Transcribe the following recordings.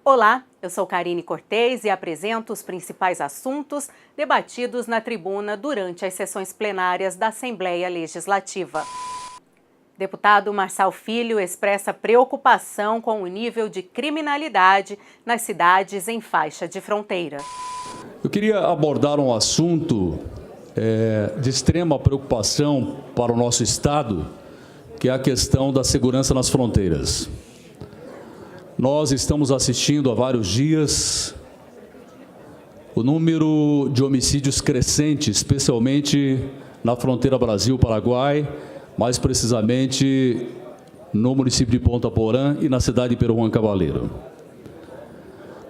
Olá, eu sou Karine Cortez e apresento os principais assuntos debatidos na tribuna durante as sessões plenárias da Assembleia Legislativa. Deputado Marçal Filho expressa preocupação com o nível de criminalidade nas cidades em faixa de fronteira. Eu queria abordar um assunto de extrema preocupação para o nosso Estado, que é a questão da segurança nas fronteiras. Nós estamos assistindo há vários dias o número de homicídios crescente, especialmente na fronteira Brasil-Paraguai, mais precisamente no município de Ponta Porã e na cidade de Peruã Cavaleiro.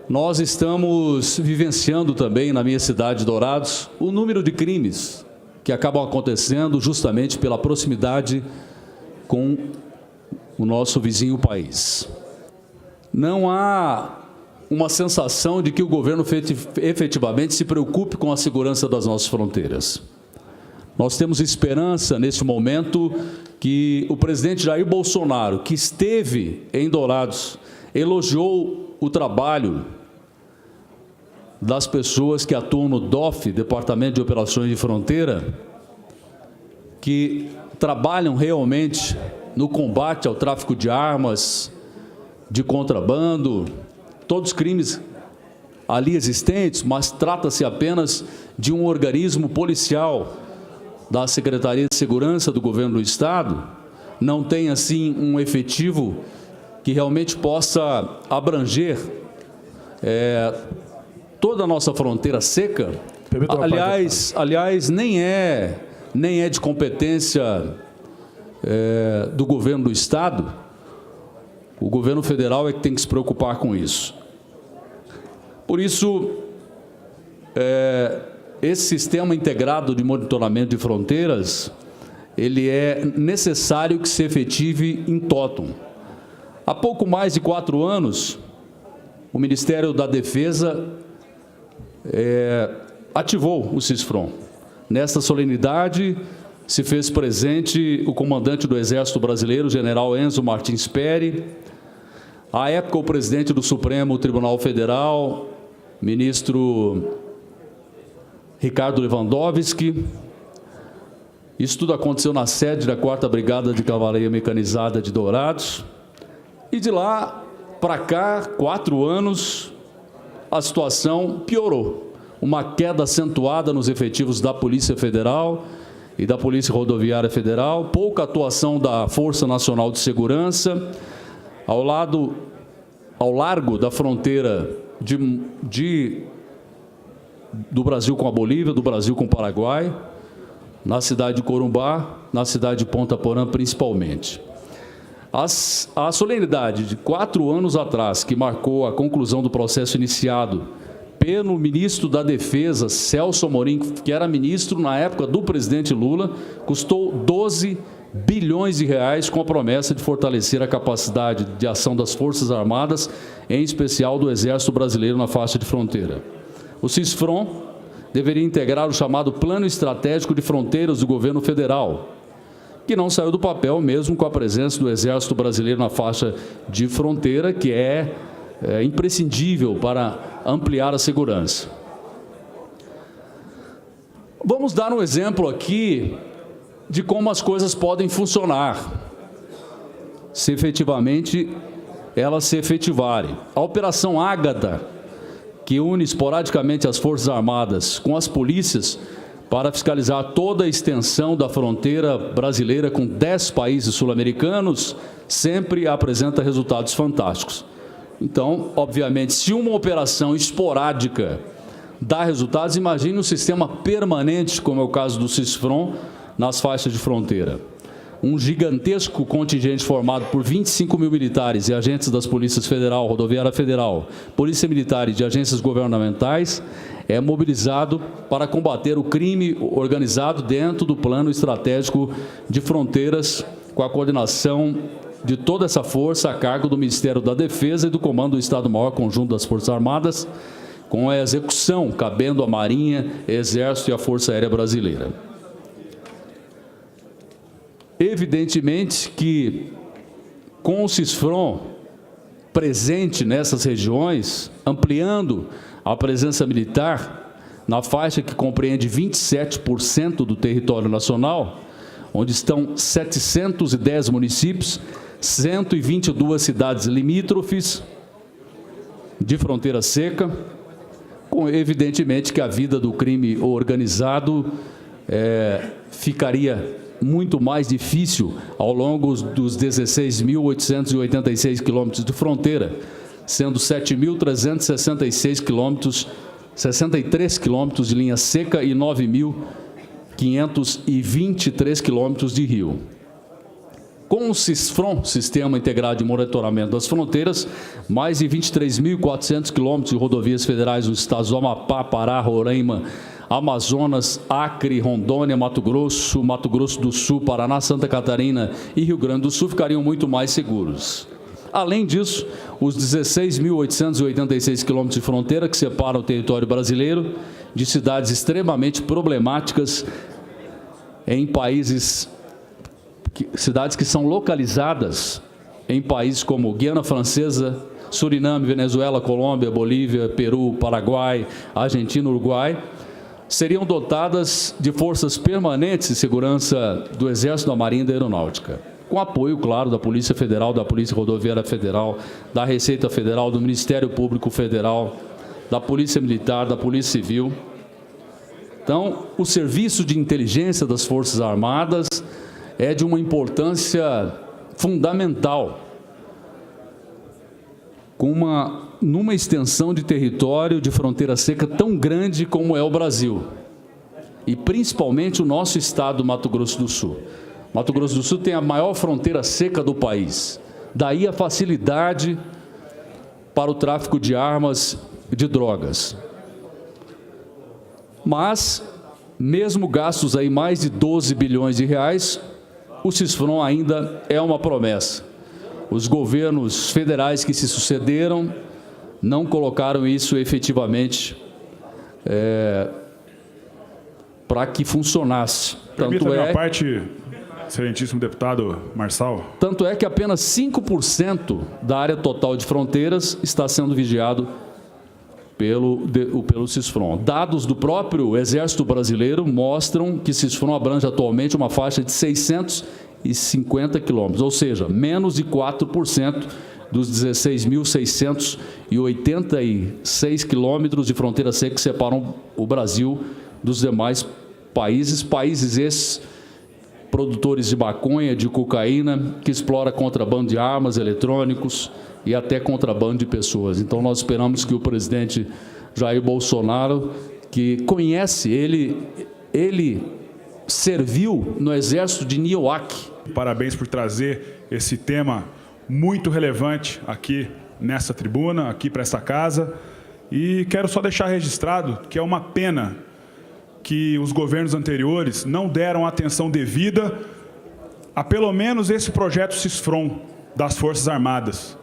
Nós estamos vivenciando também, na minha cidade, Dourados, o número de crimes que acabam acontecendo justamente pela proximidade com o nosso vizinho país. Não há uma sensação de que o governo efetivamente se preocupe com a segurança das nossas fronteiras. Nós temos esperança, neste momento, que o presidente Jair Bolsonaro, que esteve em Dourados, elogiou o trabalho das pessoas que atuam no DOF, Departamento de Operações de Fronteira, que trabalham realmente no combate ao tráfico de armas, de contrabando, todos os crimes ali existentes, mas trata-se apenas de um organismo policial da Secretaria de Segurança do Governo do Estado, não tem assim um efetivo que realmente possa abranger toda a nossa fronteira seca. Aliás, nem é de competência do Governo do Estado. O governo federal é que tem que se preocupar com isso. Por isso, esse sistema integrado de monitoramento de fronteiras, ele é necessário que se efetive em totum. Há pouco mais de 4 anos, o Ministério da Defesa ativou o CISFRON. Nesta solenidade, se fez presente o comandante do Exército Brasileiro, general Enzo Martins Peri, à época o presidente do Supremo Tribunal Federal, ministro Ricardo Lewandowski. Isso tudo aconteceu na sede da 4ª Brigada de Cavalaria Mecanizada de Dourados. E de lá para cá, 4 anos, a situação piorou. Uma queda acentuada nos efetivos da Polícia Federal e da Polícia Rodoviária Federal, pouca atuação da Força Nacional de Segurança, ao largo da fronteira do Brasil com a Bolívia, do Brasil com o Paraguai, na cidade de Corumbá, na cidade de Ponta Porã principalmente. A solenidade de 4 anos atrás, que marcou a conclusão do processo iniciado pelo ministro da Defesa, Celso Amorim, que era ministro na época do presidente Lula, custou 12 bilhões de reais, com a promessa de fortalecer a capacidade de ação das Forças Armadas, em especial do Exército Brasileiro na faixa de fronteira. O CISFRON deveria integrar o chamado Plano Estratégico de Fronteiras do Governo Federal, que não saiu do papel mesmo com a presença do Exército Brasileiro na faixa de fronteira, que é imprescindível para ampliar a segurança. Vamos dar um exemplo aqui de como as coisas podem funcionar, se efetivamente elas se efetivarem. A Operação Ágata, que une esporadicamente as Forças Armadas com as polícias para fiscalizar toda a extensão da fronteira brasileira com 10 países sul-americanos, sempre apresenta resultados fantásticos. Então, obviamente, se uma operação esporádica dá resultados, imagine um sistema permanente, como é o caso do CISFRON, nas faixas de fronteira. Um gigantesco contingente formado por 25 mil militares e agentes das Polícias Federal, Rodoviária Federal, Polícia Militar e de agências governamentais é mobilizado para combater o crime organizado dentro do Plano Estratégico de Fronteiras, com a coordenação de toda essa força a cargo do Ministério da Defesa e do Comando do Estado-Maior Conjunto das Forças Armadas, com a execução cabendo à Marinha, Exército e a Força Aérea Brasileira. Evidentemente que, com o CISFRON presente nessas regiões, ampliando a presença militar na faixa que compreende 27% do território nacional, onde estão 710 municípios, 122 cidades limítrofes de fronteira seca, evidentemente que a vida do crime organizado ficaria muito mais difícil ao longo dos 16.886 quilômetros de fronteira, sendo 7.366 quilômetros, 63 quilômetros de linha seca e 9.523 quilômetros de rio. Com o SISFRON, Sistema Integrado de Monitoramento das Fronteiras, mais de 23.400 quilômetros de rodovias federais nos estados do Amapá, Pará, Roraima, Amazonas, Acre, Rondônia, Mato Grosso do Sul, Paraná, Santa Catarina e Rio Grande do Sul ficariam muito mais seguros. Além disso, os 16.886 quilômetros de fronteira que separam o território brasileiro de cidades extremamente problemáticas em países, cidades que são localizadas em países como Guiana Francesa, Suriname, Venezuela, Colômbia, Bolívia, Peru, Paraguai, Argentina, Uruguai, seriam dotadas de forças permanentes de segurança do Exército, da Marinha e da Aeronáutica, com apoio, claro, da Polícia Federal, da Polícia Rodoviária Federal, da Receita Federal, do Ministério Público Federal, da Polícia Militar, da Polícia Civil. Então, o serviço de inteligência das Forças Armadas é de uma importância fundamental, numa extensão de território de fronteira seca tão grande como é o Brasil, e principalmente o nosso estado, Mato Grosso do Sul. Mato Grosso do Sul tem a maior fronteira seca do país, daí a facilidade para o tráfico de armas e de drogas. Mas, mesmo gastos aí mais de 12 bilhões de reais, o SISFRON ainda é uma promessa. Os governos federais que se sucederam não colocaram isso efetivamente para que funcionasse. Permita-me uma parte, excelentíssimo deputado Marçal. Tanto é que apenas 5% da área total de fronteiras está sendo vigiado pelo SISFRON. Dados do próprio Exército Brasileiro mostram que SISFRON abrange atualmente uma faixa de 650 quilômetros, ou seja, menos de 4% dos 16.686 quilômetros de fronteira seca que separam o Brasil dos demais países esses produtores de maconha, de cocaína, que explora contrabando de armas, eletrônicos e até contrabando de pessoas. Então, nós esperamos que o presidente Jair Bolsonaro, que conhece, ele serviu no exército de Nioac. Parabéns por trazer esse tema muito relevante aqui nessa tribuna, aqui para essa casa. E quero só deixar registrado que é uma pena que os governos anteriores não deram atenção devida a pelo menos esse projeto SISFRON das Forças Armadas.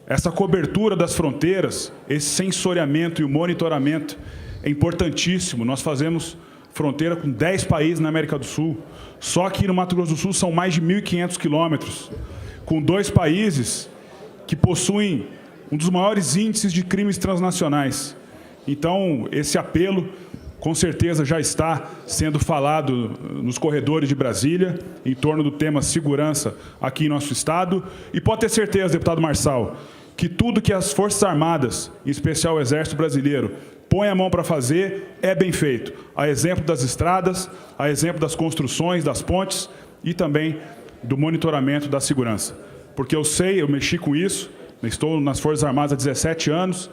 Essa cobertura das fronteiras, esse sensoriamento e o monitoramento é importantíssimo. Nós fazemos fronteira com 10 países na América do Sul. Só aqui no Mato Grosso do Sul são mais de 1.500 quilômetros, com 2 países que possuem um dos maiores índices de crimes transnacionais. Então, esse apelo, com certeza, já está sendo falado nos corredores de Brasília, em torno do tema segurança aqui em nosso estado. E pode ter certeza, deputado Marçal, que tudo que as Forças Armadas, em especial o Exército Brasileiro, põe a mão para fazer, é bem feito. A exemplo das estradas, a exemplo das construções, das pontes e também do monitoramento da segurança. Porque eu sei, eu mexi com isso, estou nas Forças Armadas há 17 anos,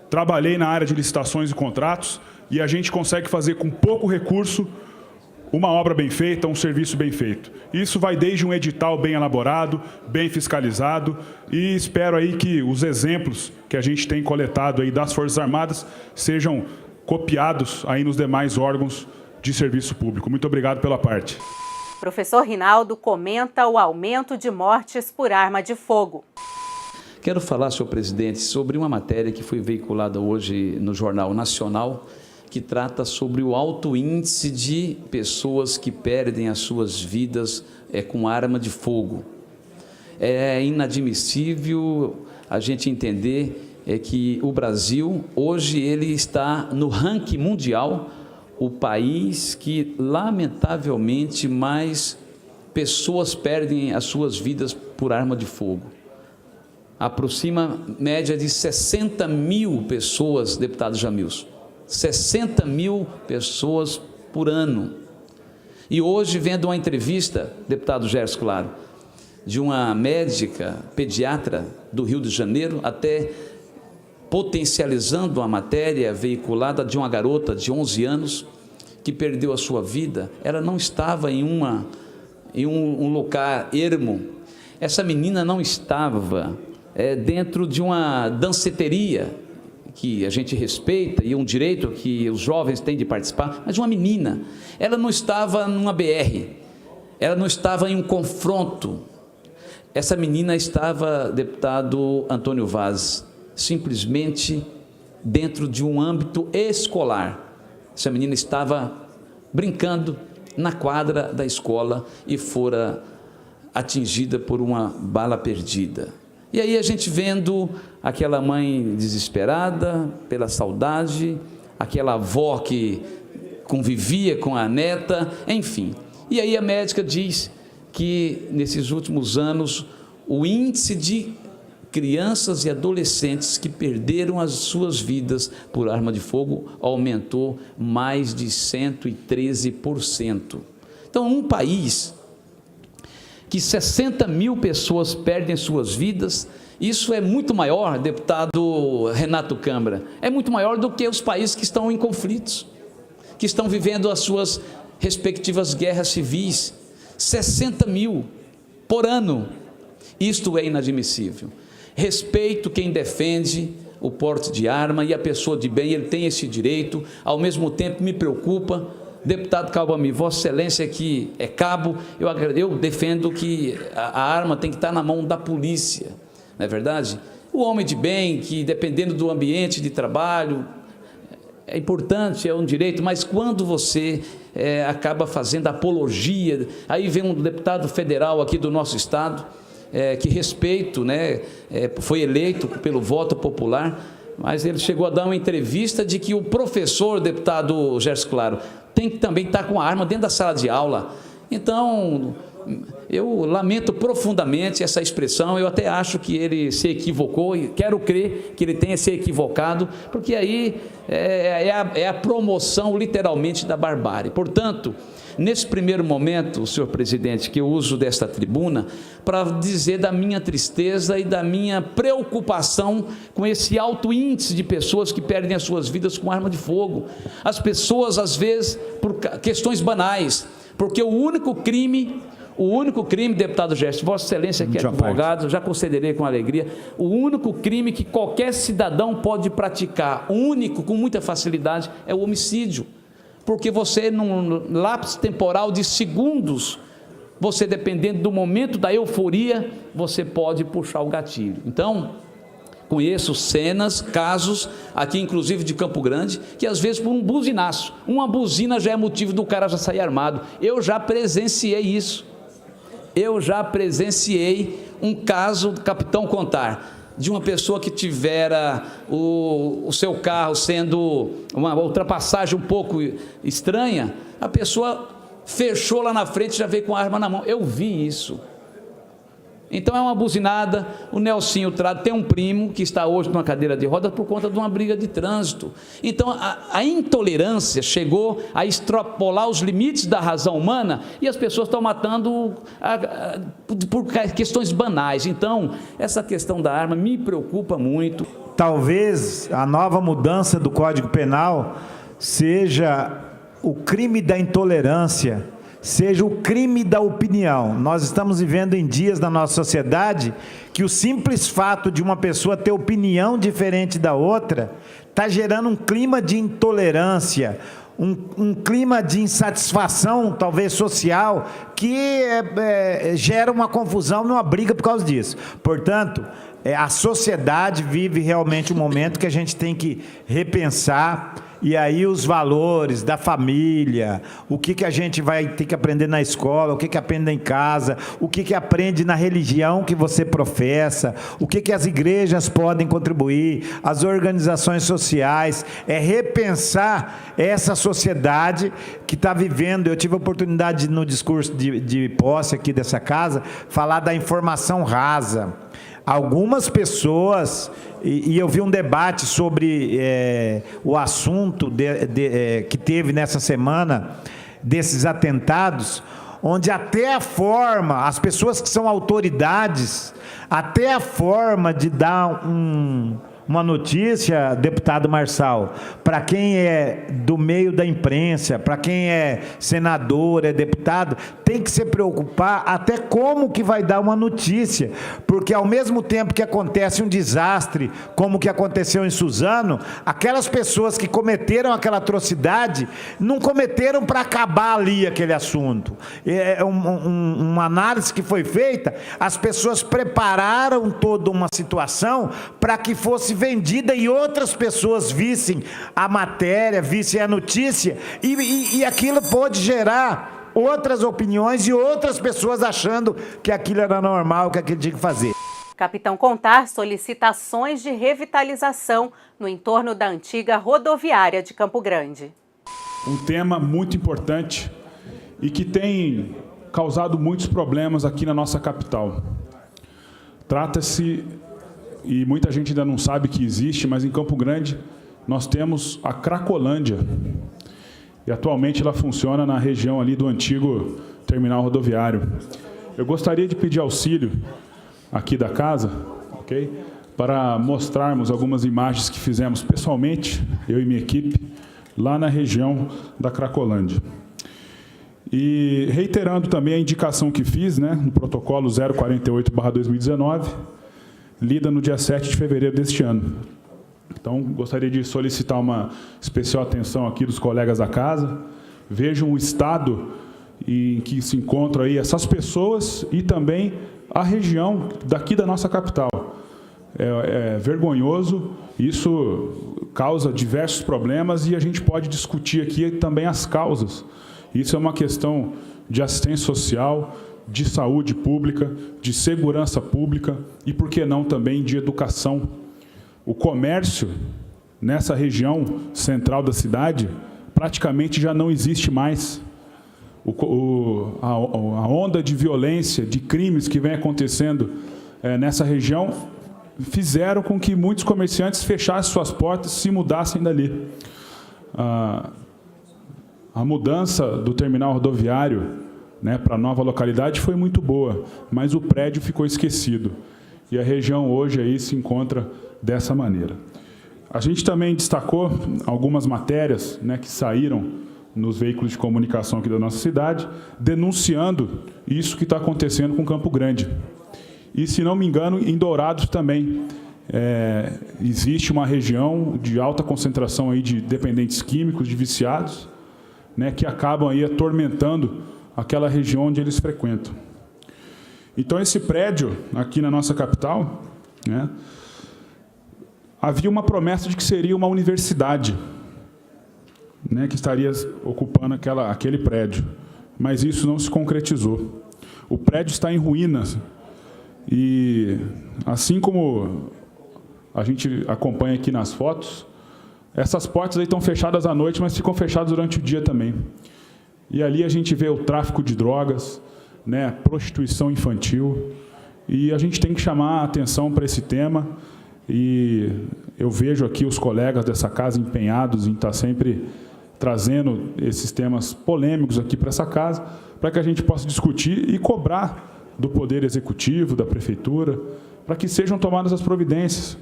trabalhei na área de licitações e contratos e a gente consegue fazer com pouco recurso uma obra bem feita, um serviço bem feito. Isso vai desde um edital bem elaborado, bem fiscalizado, e espero aí que os exemplos que a gente tem coletado aí das Forças Armadas sejam copiados aí nos demais órgãos de serviço público. Muito obrigado pela parte. Professor Rinaldo comenta o aumento de mortes por arma de fogo. Quero falar, senhor presidente, sobre uma matéria que foi veiculada hoje no Jornal Nacional, que trata sobre o alto índice de pessoas que perdem as suas vidas com arma de fogo. É inadmissível a gente entender que o Brasil, hoje, ele está no ranking mundial, o país que, lamentavelmente, mais pessoas perdem as suas vidas por arma de fogo. Aproxima média de 60 mil pessoas, deputado Jamilson, 60 mil pessoas por ano. E hoje, vendo uma entrevista, deputado Gerson Claro, de uma médica pediatra do Rio de Janeiro, até potencializando a matéria veiculada de uma garota de 11 anos que perdeu a sua vida. Ela não estava em um lugar ermo. Essa menina não estava dentro de uma danceteria, que a gente respeita, e um direito que os jovens têm de participar, mas uma menina. Ela não estava numa BR, ela não estava em um confronto. Essa menina estava, deputado Antônio Vaz, simplesmente dentro de um âmbito escolar. Essa menina estava brincando na quadra da escola e fora atingida por uma bala perdida. E aí a gente vendo aquela mãe desesperada pela saudade, aquela avó que convivia com a neta, enfim. E aí a médica diz que nesses últimos anos o índice de crianças e adolescentes que perderam as suas vidas por arma de fogo aumentou mais de 113%. Então, um país que 60 mil pessoas perdem suas vidas, isso é muito maior, deputado Renato Câmara, é muito maior do que os países que estão em conflitos, que estão vivendo as suas respectivas guerras civis. 60 mil por ano, isto é inadmissível. Respeito quem defende o porte de arma e a pessoa de bem, ele tem esse direito. Ao mesmo tempo me preocupa, deputado Calbami, Vossa Excelência que é cabo, eu defendo que a arma tem que estar na mão da polícia, não é verdade? O homem de bem, que dependendo do ambiente de trabalho, é importante, é um direito, mas quando você acaba fazendo apologia, aí vem um deputado federal aqui do nosso estado, que respeito, né, foi eleito pelo voto popular, mas ele chegou a dar uma entrevista de que o professor, deputado Gerson Claro, tem que também estar com a arma dentro da sala de aula. Então, eu lamento profundamente essa expressão, eu até acho que ele se equivocou e quero crer que ele tenha se equivocado, porque aí é a promoção literalmente da barbárie. Portanto, nesse primeiro momento, senhor presidente, que eu uso desta tribuna para dizer da minha tristeza e da minha preocupação com esse alto índice de pessoas que perdem as suas vidas com arma de fogo. As pessoas, às vezes, por questões banais, porque o único crime, deputado Gerson, Vossa Excelência que é advogado, já concederei com alegria, o único crime que qualquer cidadão pode praticar, único, com muita facilidade, é o homicídio. Porque você, num lapso temporal de segundos, você, dependendo do momento da euforia, você pode puxar o gatilho. Então, conheço cenas, casos, aqui inclusive de Campo Grande, que às vezes por um buzinaço, uma buzina já é motivo do cara já sair armado. Eu já presenciei isso. Eu já presenciei um caso do Capitão Contar, de uma pessoa que tivera o seu carro sendo uma ultrapassagem um pouco estranha, a pessoa fechou lá na frente e já veio com a arma na mão. Eu vi isso. Então é uma buzinada. O Nelsinho Trado tem um primo que está hoje numa cadeira de rodas por conta de uma briga de trânsito. Então a intolerância chegou a extrapolar os limites da razão humana e as pessoas estão matando por questões banais. Então essa questão da arma me preocupa muito. Talvez a nova mudança do Código Penal seja o crime da intolerância, seja o crime da opinião. Nós estamos vivendo em dias da nossa sociedade que o simples fato de uma pessoa ter opinião diferente da outra está gerando um clima de intolerância, um clima de insatisfação, talvez social, que gera uma confusão e uma briga por causa disso. Portanto, a sociedade vive realmente um momento que a gente tem que repensar e aí os valores da família, o que a gente vai ter que aprender na escola, o que aprende em casa, o que aprende na religião que você professa, o que as igrejas podem contribuir, as organizações sociais, é repensar essa sociedade que está vivendo. Eu tive a oportunidade no discurso de posse aqui dessa casa, falar da informação rasa. Algumas pessoas, e eu vi um debate sobre o assunto que teve nessa semana, desses atentados, onde até a forma, as pessoas que são autoridades, até a forma de dar uma notícia, deputado Marçal, para quem é do meio da imprensa, para quem é senador, é deputado, tem que se preocupar até como que vai dar uma notícia, porque ao mesmo tempo que acontece um desastre, como que aconteceu em Suzano, aquelas pessoas que cometeram aquela atrocidade, não cometeram para acabar ali aquele assunto. É uma análise que foi feita, as pessoas prepararam toda uma situação para que fosse vendida e outras pessoas vissem a matéria, vissem a notícia, e aquilo pode gerar outras opiniões e outras pessoas achando que aquilo era normal, que aquilo tinha que fazer. Capitão Contar solicita ações de revitalização no entorno da antiga rodoviária de Campo Grande. Um tema muito importante e que tem causado muitos problemas aqui na nossa capital. Trata-se, e muita gente ainda não sabe que existe, mas em Campo Grande nós temos a Cracolândia. E atualmente ela funciona na região ali do antigo terminal rodoviário. Eu gostaria de pedir auxílio aqui da casa, ok? Para mostrarmos algumas imagens que fizemos pessoalmente, eu e minha equipe, lá na região da Cracolândia. E reiterando também a indicação que fiz, né, no protocolo 048/2019, lida no dia 7 de fevereiro deste ano. Então, gostaria de solicitar uma especial atenção aqui dos colegas da casa. Vejam o estado em que se encontram aí essas pessoas e também a região daqui da nossa capital. É vergonhoso, isso causa diversos problemas e a gente pode discutir aqui também as causas. Isso é uma questão de assistência social, de saúde pública, de segurança pública e, por que não, também de educação. O comércio nessa região central da cidade praticamente já não existe mais. A onda de violência, de crimes que vem acontecendo nessa região fizeram com que muitos comerciantes fechassem suas portas e se mudassem dali. A mudança do terminal rodoviário, né, para a nova localidade foi muito boa, mas o prédio ficou esquecido. E a região hoje aí se encontra dessa maneira. A gente também destacou algumas matérias, né, que saíram nos veículos de comunicação aqui da nossa cidade, denunciando isso que está acontecendo com Campo Grande. E, se não me engano, em Dourados também existe uma região de alta concentração aí de dependentes químicos, de viciados, né, que acabam aí atormentando aquela região onde eles frequentam. Então, esse prédio aqui na nossa capital, né, havia uma promessa de que seria uma universidade, né, que estaria ocupando aquele prédio, mas isso não se concretizou. O prédio está em ruínas e, assim como a gente acompanha aqui nas fotos, essas portas aí estão fechadas à noite, mas ficam fechadas durante o dia também. E ali a gente vê o tráfico de drogas, né, prostituição infantil, e a gente tem que chamar a atenção para esse tema. E eu vejo aqui os colegas dessa casa empenhados em estar sempre trazendo esses temas polêmicos aqui para essa casa, para que a gente possa discutir e cobrar do Poder Executivo, da Prefeitura, para que sejam tomadas as providências.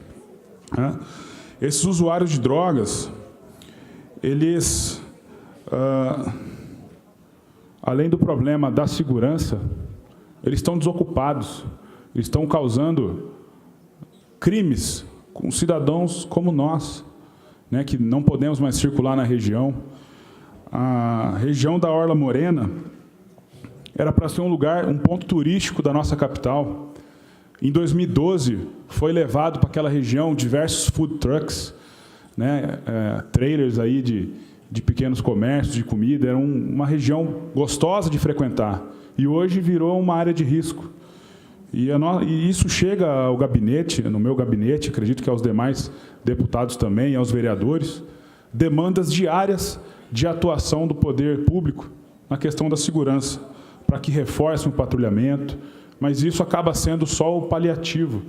Esses usuários de drogas, eles, além do problema da segurança, eles estão desocupados, eles estão causando crimes com cidadãos como nós, né, que não podemos mais circular na região. A região da Orla Morena era para ser um lugar, um ponto turístico da nossa capital. Em 2012, foi levado para aquela região diversos food trucks, né, trailers aí de pequenos comércios, de comida, era uma região gostosa de frequentar. E hoje virou uma área de risco. E isso chega ao gabinete, no meu gabinete, acredito que aos demais deputados também, aos vereadores, demandas diárias de atuação do poder público na questão da segurança, para que reforce o patrulhamento, mas isso acaba sendo só o paliativo.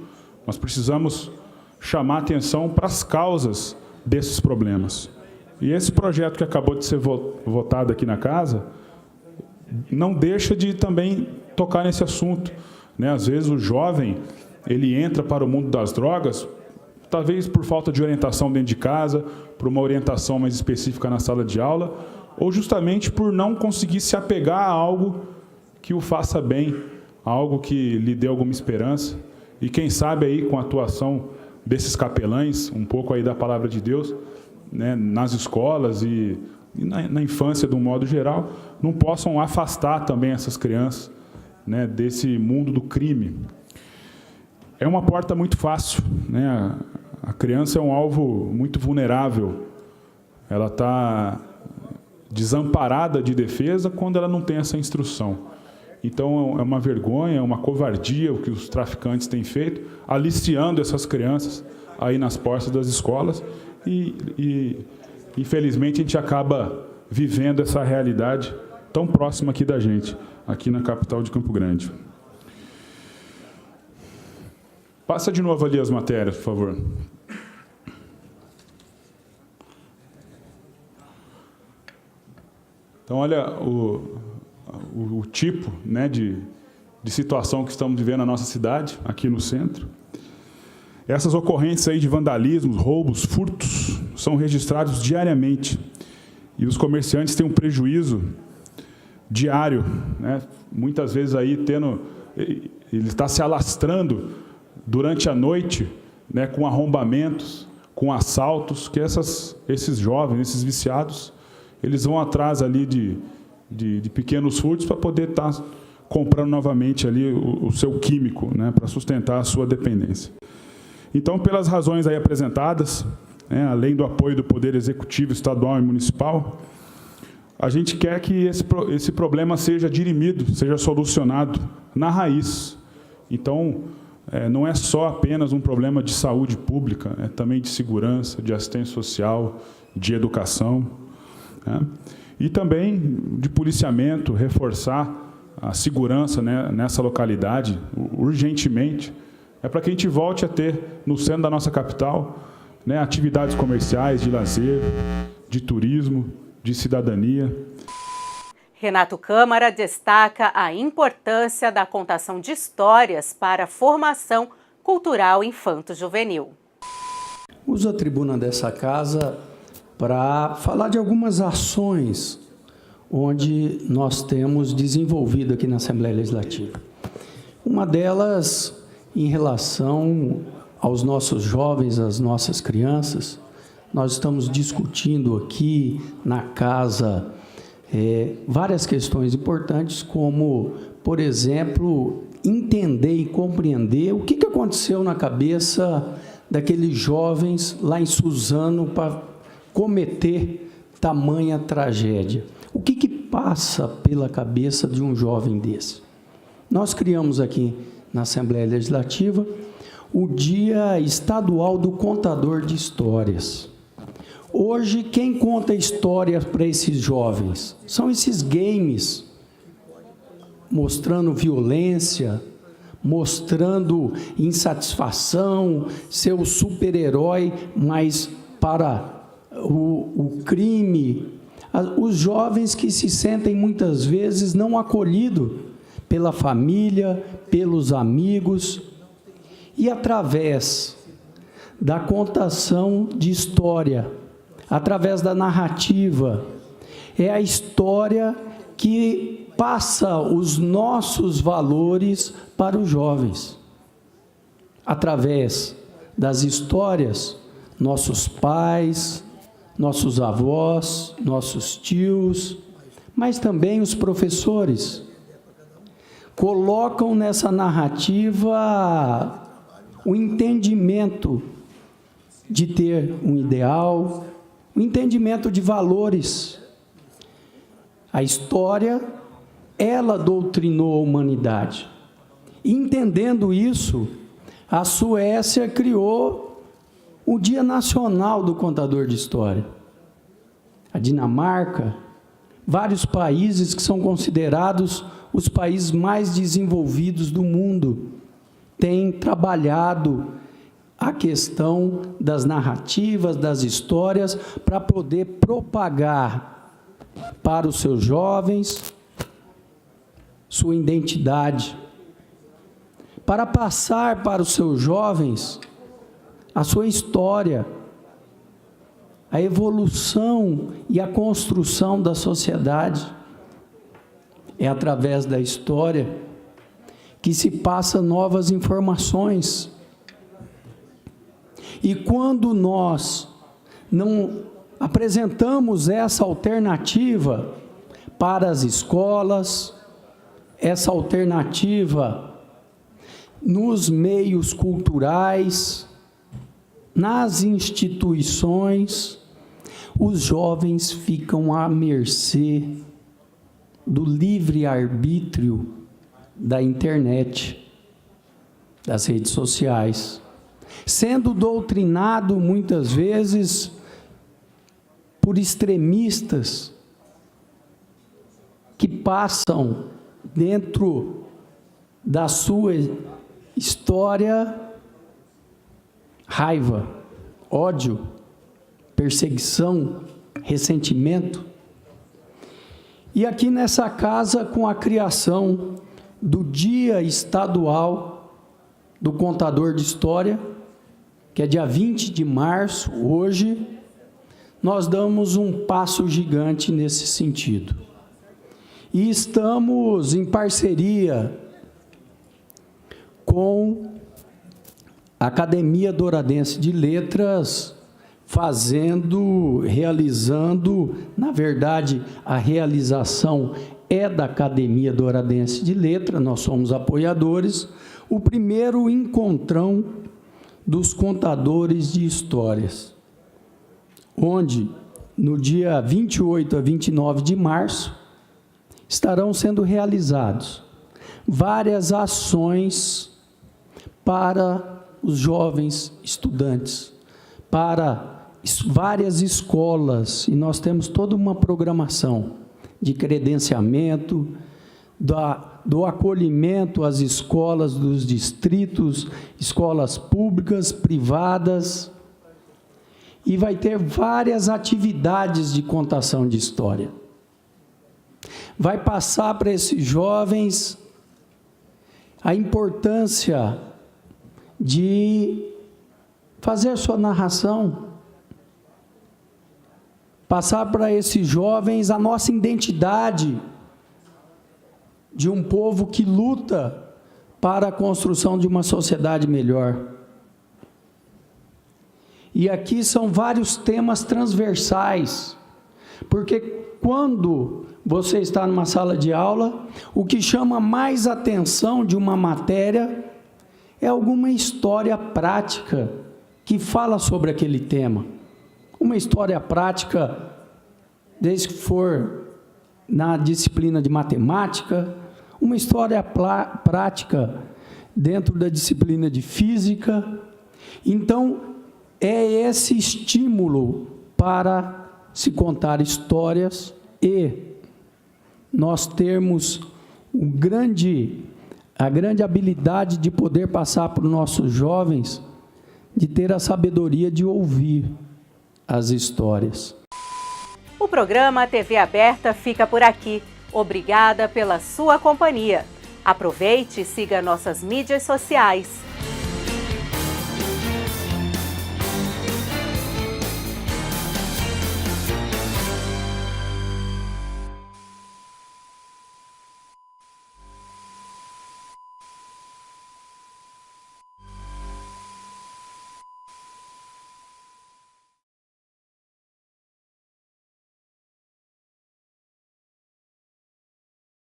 Nós precisamos chamar atenção para as causas desses problemas. E esse projeto que acabou de ser votado aqui na casa não deixa de também tocar nesse assunto, né? Às vezes o jovem ele entra para o mundo das drogas, talvez por falta de orientação dentro de casa, por uma orientação mais específica na sala de aula, ou justamente por não conseguir se apegar a algo que o faça bem, algo que lhe dê alguma esperança. E quem sabe aí com a atuação desses capelães, um pouco aí da palavra de Deus, né, nas escolas e na infância de um modo geral, não possam afastar também essas crianças, né, desse mundo do crime. É uma porta muito fácil, né? A criança é um alvo muito vulnerável. Ela está desamparada de defesa quando ela não tem essa instrução. Então, é uma vergonha, é uma covardia o que os traficantes têm feito, aliciando essas crianças aí nas portas das escolas e infelizmente, a gente acaba vivendo essa realidade tão próxima aqui da gente, aqui na capital de Campo Grande. Passa de novo ali as matérias, por favor. Então, olha o tipo, né, de situação que estamos vivendo na nossa cidade, aqui no centro. Essas ocorrências aí de vandalismo, roubos, furtos, são registrados diariamente. E os comerciantes têm um prejuízo diário, né? Muitas vezes aí ele está se alastrando durante a noite, né, com arrombamentos, com assaltos, que esses jovens, esses viciados, eles vão atrás ali de pequenos furtos para poder estar comprando novamente ali o seu químico, né, para sustentar a sua dependência. Então, pelas razões aí apresentadas, né, além do apoio do Poder Executivo estadual e municipal, a gente quer que esse problema seja dirimido, seja solucionado na raiz. Então, não é só apenas um problema de saúde pública, é também de segurança, de assistência social, de educação, né? E também de policiamento, reforçar a segurança, né, nessa localidade, urgentemente, para que a gente volte a ter, no centro da nossa capital, né, atividades comerciais, de lazer, de turismo, de cidadania. Renato Câmara destaca a importância da contação de histórias para a formação cultural infanto-juvenil. Uso a tribuna dessa casa para falar de algumas ações onde nós temos desenvolvido aqui na Assembleia Legislativa. Uma delas em relação aos nossos jovens, às nossas crianças. Nós estamos discutindo aqui na casa várias questões importantes, como, por exemplo, entender e compreender o que aconteceu na cabeça daqueles jovens lá em Suzano para cometer tamanha tragédia. O que passa pela cabeça de um jovem desse? Nós criamos aqui na Assembleia Legislativa o Dia Estadual do Contador de Histórias. Hoje, quem conta histórias para esses jovens? São esses games, mostrando violência, mostrando insatisfação, ser o super-herói, mas para o crime. Os jovens que se sentem, muitas vezes, não acolhidos pela família, pelos amigos, e através da contação de história, através da narrativa, é a história que passa os nossos valores para os jovens. Através das histórias, nossos pais, nossos avós, nossos tios, mas também os professores colocam nessa narrativa o entendimento de ter um ideal, o entendimento de valores. A história, ela doutrinou a humanidade. E entendendo isso, a Suécia criou o Dia Nacional do Contador de História. A Dinamarca, vários países que são considerados os países mais desenvolvidos do mundo, têm trabalhado a questão das narrativas, das histórias, para poder propagar para os seus jovens sua identidade, para passar para os seus jovens a sua história, a evolução e a construção da sociedade. É através da história que se passa novas informações. E quando nós não apresentamos essa alternativa para as escolas, essa alternativa nos meios culturais, nas instituições, os jovens ficam à mercê do livre-arbítrio da internet, das redes sociais, sendo doutrinado muitas vezes por extremistas que passam dentro da sua história raiva, ódio, perseguição, ressentimento. E aqui nessa casa, com a criação do Dia Estadual do Contador de História, que é dia 20 de março, hoje, nós damos um passo gigante nesse sentido. E estamos em parceria com a Academia Douradense de Letras, realizando, na verdade, a realização é da Academia Douradense de Letras, nós somos apoiadores, o primeiro encontrão dos contadores de histórias, onde, no dia 28 a 29 de março, estarão sendo realizados várias ações para os jovens estudantes, para várias escolas, e nós temos toda uma programação de credenciamento, do acolhimento às escolas dos distritos, escolas públicas, privadas, e vai ter várias atividades de contação de história. Vai passar para esses jovens a importância de fazer a sua narração, passar para esses jovens a nossa identidade de um povo que luta para a construção de uma sociedade melhor. E aqui são vários temas transversais, porque quando você está numa sala de aula, o que chama mais atenção de uma matéria é alguma história prática que fala sobre aquele tema. Uma história prática, desde que for na disciplina de matemática, uma história prática dentro da disciplina de física. Então, é esse estímulo para se contar histórias e nós termos a grande habilidade de poder passar para os nossos jovens, de ter a sabedoria de ouvir as histórias. O programa TV Aberta fica por aqui. Obrigada pela sua companhia. Aproveite e siga nossas mídias sociais.